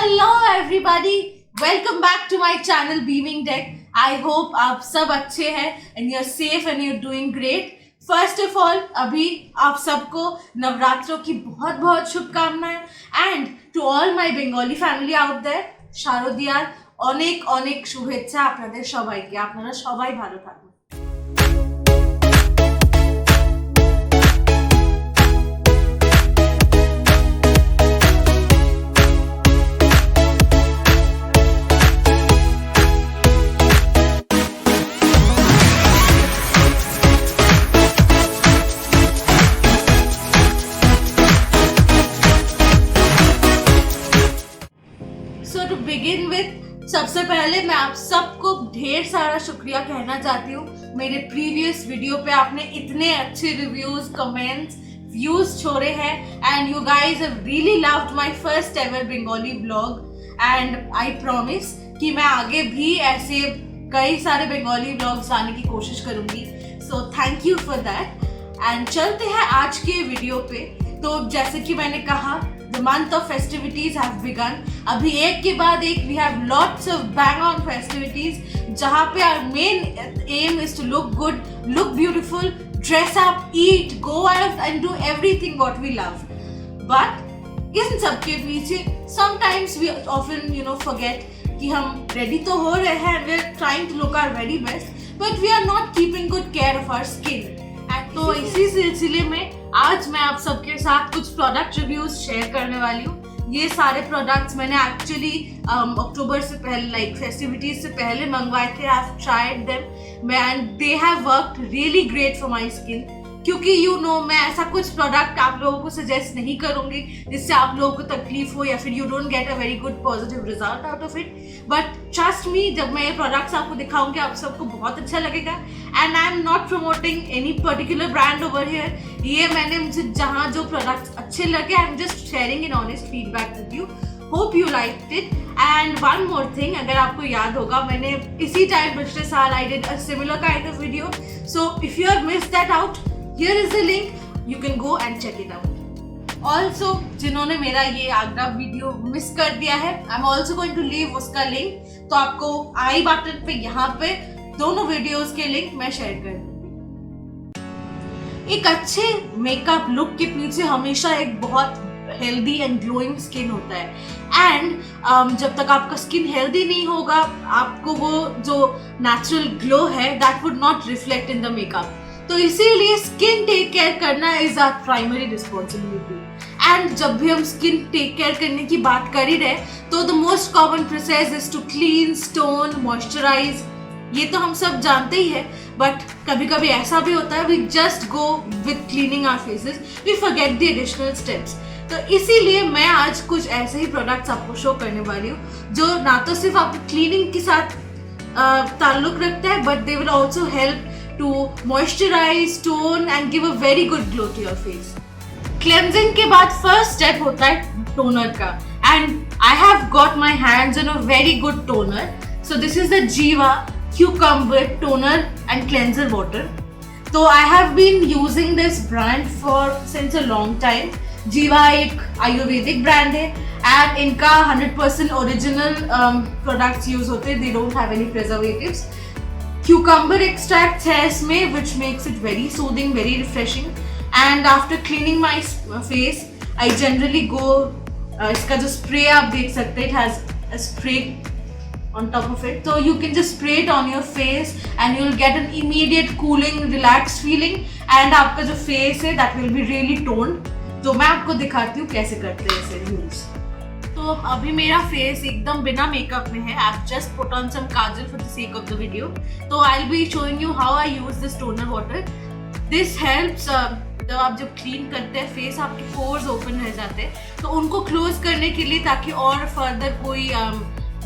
Hello everybody, welcome back to my channel Beaming Deck. I hope आप सब अच्छे हैं and you're safe and you're doing great. First of all, अभी आप सबको नवरात्रों की बहुत बहुत शुभकामनाएं and to all my Bengali family out there, শারদিয়ার অনেক অনেক শুভেচ্ছা আপনাদের সবাইকে। আপনারা সবাই ভালো থাকুন। So to begin with, सबसे पहले मैं आप सबको ढेर सारा शुक्रिया कहना चाहती हूँ। मेरे प्रीवियस वीडियो पे आपने इतने अच्छे रिव्यूज, कमेंट्स, व्यूज छोड़े हैं and you guys have really loved my first ever Bengali vlog and I promise कि मैं आगे भी ऐसे कई सारे बंगाली व्लॉग्स लाने की कोशिश करूँगी। So thank you for that and चलते हैं आज के वीडियो पे। तो जैसे कि मैंने कहा, The month of festivities have begun. अभी एक के बाद एक we have lots of bang on festivities जहाँ पे our main aim is to look good, look beautiful, dress up, eat, go out and do everything what we love. But इन सब के पीछे sometimes we often forget कि हम ready तो हो रहे हैं and we are trying to look our very best, but we are not keeping good care of our skin. तो इसी सिलसिले में आज मैं आप सबके साथ कुछ प्रोडक्ट रिव्यूज शेयर करने वाली हूँ। ये सारे प्रोडक्ट्स मैंने एक्चुअली अक्टूबर से पहले लाइक फेस्टिविटीज से पहले मंगवाए थे। I have tried them and they have worked really great for my skin. क्योंकि मैं ऐसा कुछ प्रोडक्ट आप लोगों को सजेस्ट नहीं करूंगी जिससे आप लोगों को तकलीफ हो या फिर you don't get a very good positive result out of it. But trust me, जब मैं ये प्रोडक्ट्स आपको दिखाऊंगी आप सबको बहुत अच्छा लगेगा। And I am not promoting any particular brand over here. ये मैंने मुझे जहाँ जो प्रोडक्ट्स अच्छे लगे I am just sharing in honest feedback with you. Hope you liked it. And one more thing, अगर आपको याद होगा मैंने इसी टाइम पिछले साल I did a similar kind of video. So if you have missed that out, here is the link, you can go and check it out. Also, जिन्होंने मेरा ये आगरा वीडियो मिस कर दिया है, I'm also going to leave उसका link. तो आपको आई button पे यहाँ पे दोनों वीडियोस के लिंक मैं शेयर कर दूंगी। एक अच्छे मेकअप लुक के पीछे हमेशा एक बहुत हेल्दी एंड ग्लोइंग स्किन होता है एंड जब तक आपका स्किन हेल्दी नहीं होगा आपको वो जो नेचुरल ग्लो है that would not reflect in the makeup. तो इसीलिए स्किन टेक केयर करना is our primary responsibility. And जब भी हम स्किन टेक केयर करने की बात कर ही रहे तो the most common process is to clean, tone, moisturise. ये तो हम सब जानते ही है, बट कभी कभी ऐसा भी होता है we just go with cleaning our faces, we forget the additional steps. तो इसीलिए मैं आज कुछ ऐसे ही प्रोडक्ट्स आपको शो करने वाली हूँ जो ना तो सिर्फ आपको क्लीनिंग के साथ ताल्लुक रखता है but they will also help to moisturize, tone and give a very good glow to your face. Cleansing के बाद first step होता है toner का and I have got my hands on a very good toner. So this is the Jiva Cucumber Toner and Cleanser Water. So I have been using this brand since a long time. Jiva एक Ayurvedic brand है and इनका 100% original products use होते हैं। They don't have any preservatives. Cucumber extract है इसमें which makes it very soothing, very refreshing. And after cleaning my face, I generally go इसका जो spray आप देख सकते हैं, it has a spray on top of it. So you can just spray it on your face and you'll get an immediate cooling, relaxed feeling. And आपका जो face है that will be really toned. तो मैं आपको दिखाती हूँ कैसे करते हैं इसे यूज। तो अभी मेरा फेस एकदम बिना मेकअप में है। I've just put on some Kajal for the sake of the video. तो I'll be showing you how I use this toner water. This helps जब आप जब क्लीन करते हैं फेस आपके पोर्स ओपन रह जाते हैं तो उनको क्लोज करने के लिए ताकि और फर्दर कोई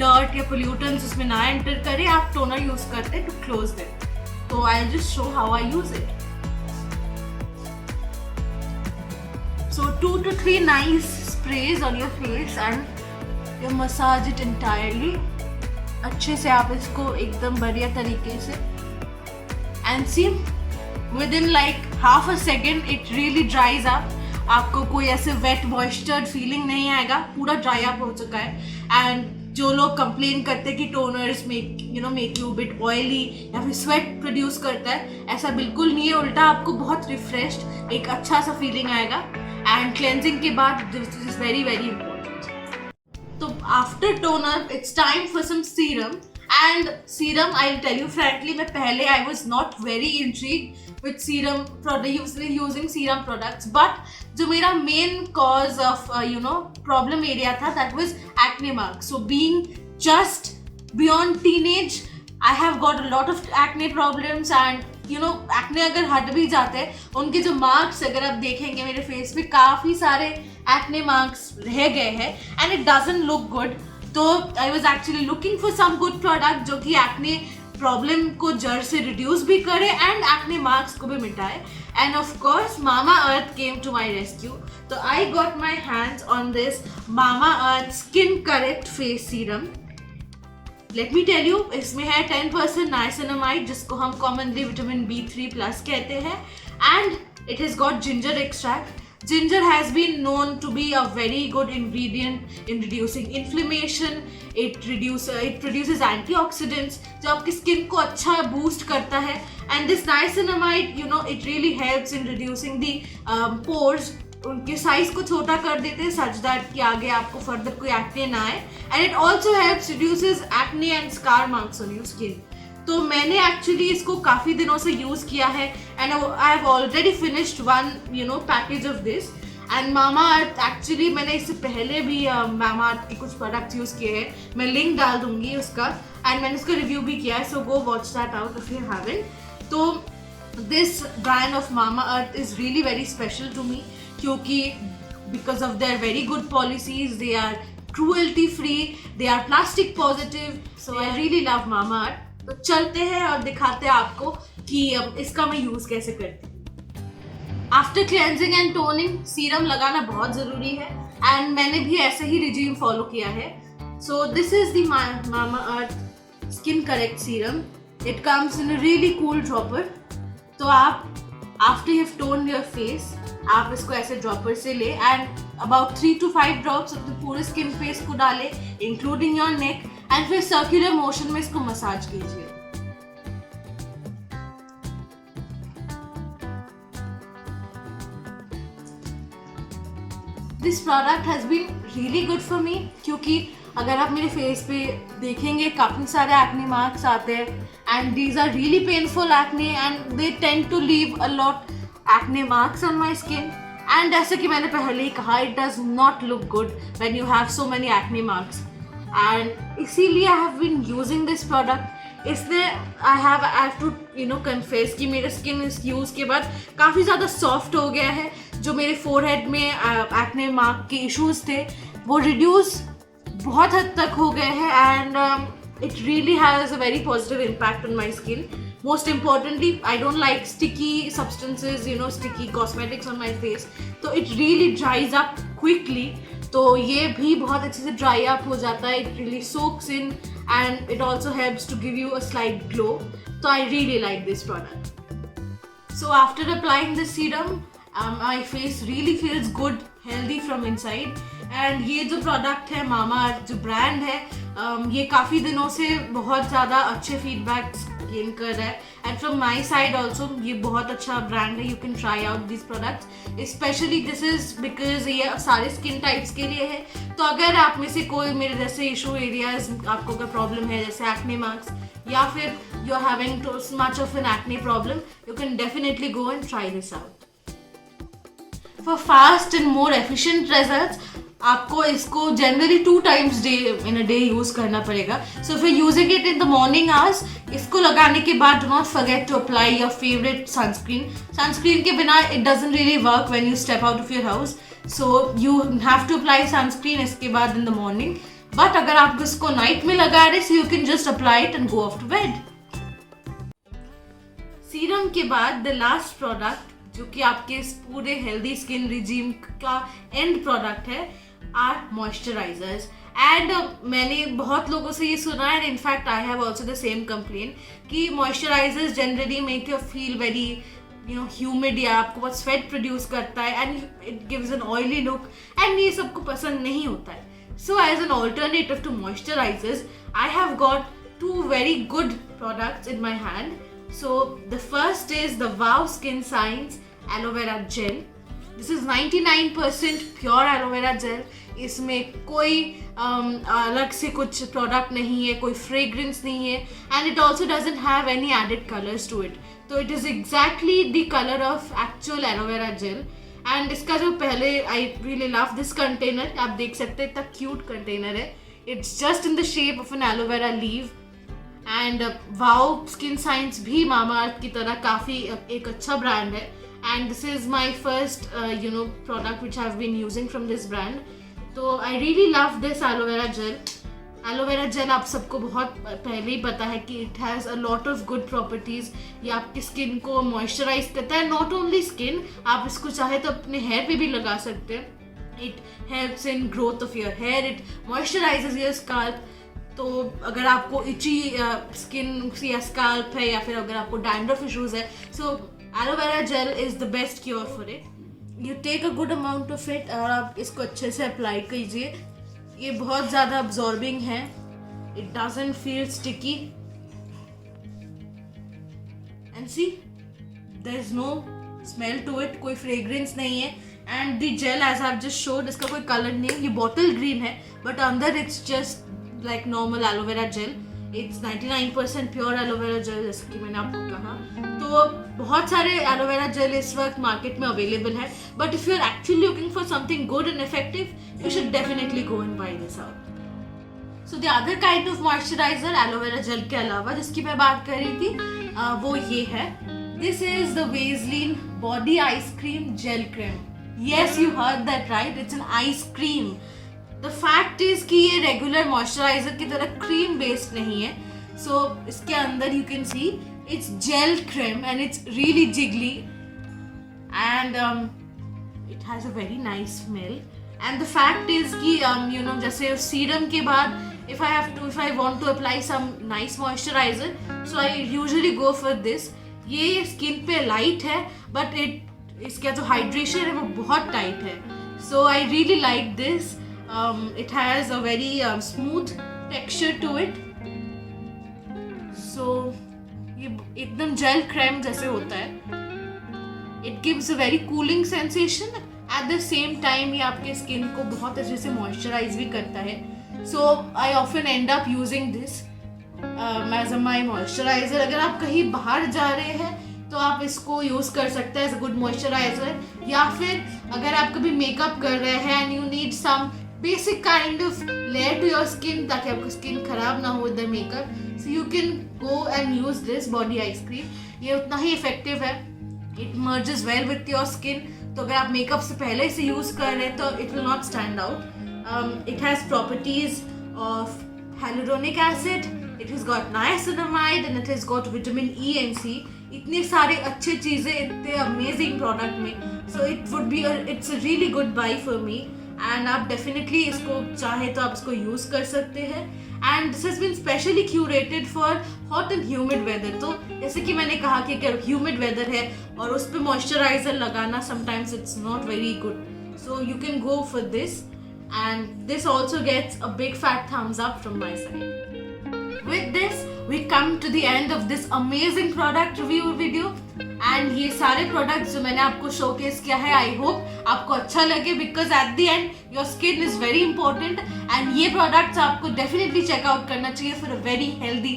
डर्ट या पोल्यूटेंट्स उसमें ना एंटर करे आप टोनर यूज करते हैं टू क्लोज देम। तो I'll just show how I use it. So 2 to 3 nice sprays on your face and you massage it entirely. अच्छे से आप इसको एकदम बढ़िया तरीके से and see within like half a second it really dries up. आपको कोई ऐसे वेट मॉइस्चर्ड फीलिंग नहीं आएगा, पूरा ड्राई अप हो चुका है। एंड जो लोग कंप्लेन करते हैं कि toners make you bit oily या फिर स्वेट प्रोड्यूस करता है, ऐसा बिल्कुल नहीं है, उल्टा आपको बहुत रिफ्रेश्ड एक अच्छा सा फीलिंग आएगा। एंड क्लेंजिंग के बाद this is very very important. तो after toner it's time for some serum. And serum I will tell you frankly, मैं पहले I was not very intrigued with serum product, using serum products, but जो मेरा main cause of problem area था, that was acne marks. So being just beyond teenage, I have got a lot of acne problems, and acne अगर हट भी जाते हैं, उनके जो marks अगर आप देखेंगे मेरे face पे काफ़ी सारे acne marks रह गए हैं, and it doesn't look good. तो I was actually looking for some good product जो कि acne प्रॉब्लम को जड़ से रिड्यूस भी करे एंड एक्ने मार्क्स को भी मिटाए। And of course Mamaearth came to my rescue. तो I got my hands on this Mamaearth skin correct face serum. Let me tell you, इसमें है 10% नाइसिनामाइड, जिसको हम कॉमनली विटामिन B3+ कहते हैं, and it has got ginger extract. Ginger has been known to be a very good ingredient in reducing inflammation. It produces antioxidants जो आपकी skin को अच्छा बूस्ट करता है। And this niacinamide, it really helps in reducing the pores. उनके size को छोटा कर देते हैं such that कि आगे आपको फर्दर कोई एक्ने ना आए। And it also helps reduces acne and scar marks on your skin. तो मैंने एक्चुअली इसको काफ़ी दिनों से यूज़ किया है, and I have already finished one package of this. And mama earth actually मैंने इससे पहले भी मामा अर्थ के कुछ प्रोडक्ट्स यूज़ किए हैं, मैं लिंक डाल दूंगी उसका, एंड मैंने उसका रिव्यू भी किया है, so go watch that out if you haven't. तो this brand of Mamaearth is really very special to me, क्योंकि because of their very good policies, they are cruelty free, they are plastic positive, so I really love Mamaearth. तो चलते हैं और दिखाते हैं आपको कि इसका मैं यूज़ कैसे करती हूँ। After cleansing and toning serum लगाना बहुत ज़रूरी है, एंड मैंने भी ऐसे ही रिजीम फॉलो किया है। So this is the mama earth skin correct serum. It comes in a really cool dropper. तो आप after you have toned your face, आप इसको ऐसे ड्रॉपर से ले एंड अबाउट 3 to 5 ड्रॉप्स अपने पूरे स्किन फेस को डालें, इंक्लूडिंग योर नेक, एंड फिर सर्कुलर मोशन में इसको मसाज कीजिए। This product has been really good for me, क्योंकि अगर आप मेरे फेस पे देखेंगे काफ़ी सारे एक्ने मार्क्स आते हैं, and these are really painful acne, and they tend to leave a lot acne marks on my skin. And जैसे कि मैंने पहले ही कहा, it does not look good when you have so many acne marks, and इसीलिए I have been using this product. इसलिए I have to confess कि मेरा स्किन इस यूज़ के बाद काफ़ी ज़्यादा सॉफ्ट हो गया है। जो मेरे फोरहेड में एक्ने मार्क के इश्यूज थे वो रिड्यूस बहुत हद तक हो गए हैं, and it really has a very positive impact on my skin. Most importantly, I don't like sticky substances, sticky cosmetics on my face. तो it really dries up quickly. तो ये भी बहुत अच्छे से dry up हो जाता है. It really soaks in and it also helps to give you a slight glow. So I really like this product. So after applying this serum, my face really feels good, healthy from inside. And ये जो product है मामा अर्थ जो brand है, ये काफ़ी दिनों से बहुत ज़्यादा अच्छे feedbacks गेन कर रहा है, and from my side also ये बहुत अच्छा ब्रांड है। You can try out this products, specially this is because ये सारे स्किन टाइप्स के लिए है। तो अगर आप में से कोई मेरे जैसे इशू एरियाज आपको अगर प्रॉब्लम है, जैसे एक्ने मार्क्स, या फिर you are having too much of an acne problem, you can definitely go and try this out. For fast and more efficient results आपको इसको generally 2 times in a day use करना पड़ेगा। सो if you're using it in the morning hours, इसको लगाने के बाद do not forget to apply your favorite sunscreen. Sunscreen के बिना it doesn't really work when you step out of your house. So you have to apply sunscreen इसके बाद in the morning. But अगर आप इसको night में लगा रहे, so you can just apply it and go off to bed. Serum के बाद the last product जो कि आपके इस पूरे हेल्दी स्किन रिजीम का एंड प्रोडक्ट है, आर मॉइस्चराइजर्स। एंड मैंने बहुत लोगों से ये सुना है, in fact I have also the same complain कि moisturisers generally make you feel very humid या आपको बहुत स्वेट प्रोड्यूस करता है and it gives an oily look and ये सबको पसंद नहीं होता है. So as an alternative to moisturisers I have got two very good products in my hand. So the first is the Wow Skin Science Aloe Vera Gel. This is 99% pure aloe vera gel. इसमें कोई अलग से कुछ product नहीं है, कोई fragrance नहीं है and it also doesn't have any added colours to it. तो it is exactly the colour of actual aloe vera gel. And इसका जो पहले I really love this container, आप देख सकते हैं इतना क्यूट कंटेनर है. It's just in the shape of an aloe vera leaf. And wow skin science भी मामाअर्थ की तरह काफ़ी एक अच्छा ब्रांड है and this is my first product which have been using from this brand. तो I really love this aloe vera gel. Aloe vera gel आप सबको बहुत पहले ही पता है कि it has a lot of good properties. ये आपकी स्किन को मॉइस्चराइज करता है. नॉट ओनली स्किन, आप इसको चाहे तो अपने हेयर पे भी लगा सकते हैं. It helps in growth of your hair, it moisturises your scalp. तो अगर आपको इची स्किन या स्काल्प है या फिर अगर आपको डैंड्रफ इश्यूज है, so aloe vera gel is the best cure for it. You take a good amount of it और आप इसको अच्छे से अप्लाई कीजिए. ये बहुत ज़्यादा अब्जॉर्बिंग है. It doesn't feel sticky and see there is no smell to it, कोई फ्रेग्रेंस नहीं है. And the gel as I just showed, इसका कोई कलर नहीं है. ये बॉटल ग्रीन है बट अंदर it's just like normal aloe vera gel. It's 99% pure aloe vera gel जैसे कि मैंने आपको कहा. तो बहुत सारे एलोवेरा जेल इस वक्त मार्केट में अवेलेबल है but if you are actually looking for something good and effective you should definitely go and buy this out. So the other kind of moisturiser aloe vera gel के अलावा जिसकी मैं बात कर रही थी वो ये है. This is the Vaseline body ice cream gel cream. Yes, you heard that right, it's an ice cream. The fact is कि ये रेगुलर मॉइस्चराइजर की तरह क्रीम बेस्ड नहीं है. सो इसके अंदर you can see it's gel cream and it's really jiggly and it has a very nice smell. And the fact is कि जैसे सीरम के बाद if I want to apply some nice moisturizer, so I usually go for this. ये skin पे light है but इसका जो hydration है वो बहुत टाइट है. So I really like this. It has a very smooth texture to it. So ये एकदम जेल क्रीम जैसे होता है. It gives a very cooling sensation. At the same time ये आपके स्किन को बहुत अच्छे से मॉइस्चराइज भी करता है. So I often end up using this as my moisturizer. अगर आप कहीं बाहर जा रहे हैं तो आप इसको यूज़ कर सकते हैं एज अ गुड मॉइस्चराइजर. या फिर अगर आप कभी मेकअप कर रहे हैं and you need some basic kind of layer to your skin ताकि आपकी स्किन खराब ना हो with the makeup, so you can go and use this body ice cream. ये उतना ही इफेक्टिव है. It merges well with your skin. तो अगर आप मेकअप से पहले से यूज़ कर रहे हैं तो it will not stand out. It has properties of hyaluronic acid, it has got niacinamide and it has got vitamin E and C. इतने सारे अच्छे चीज़ें इतने अमेजिंग प्रोडक्ट में. So it's a really good buy for me and आप definitely इसको चाहे तो आप इसको यूज़ कर सकते हैं. And this has been specially curated for hot and humid weather. तो जैसे कि मैंने कहा कि अगर humid weather है और उस पर मॉइस्चराइजर लगाना sometimes it's not very good. So you can go for this. And this also gets a big fat thumbs up from my side. With this, we come to the end of this amazing product review video. And ये सारे products जो मैंने आपको showcase किया है, I hope आपको अच्छा लगे because at the end your skin is very important. And ये products आपको definitely check out करना चाहिए for a very healthy,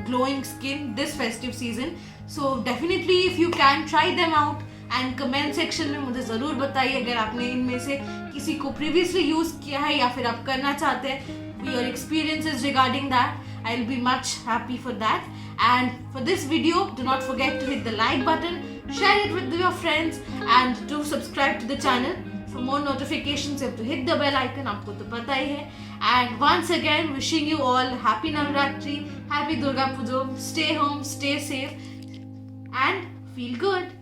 glowing skin this festive season. So definitely if you can try them out. And comment section में मुझे ज़रूर बताइए अगर आपने इनमें से किसी को प्रीवियसली यूज़ किया है या फिर आप करना चाहते हैं. Your experiences regarding that, I will be much happy for that. And for this video do not forget to hit the like button, share it with your friends and do subscribe to the channel for more notifications. Have to hit the bell icon, आपको तो पता ही है. And once again wishing you all happy Navratri, happy Durga Puja. Stay home, stay safe and feel good.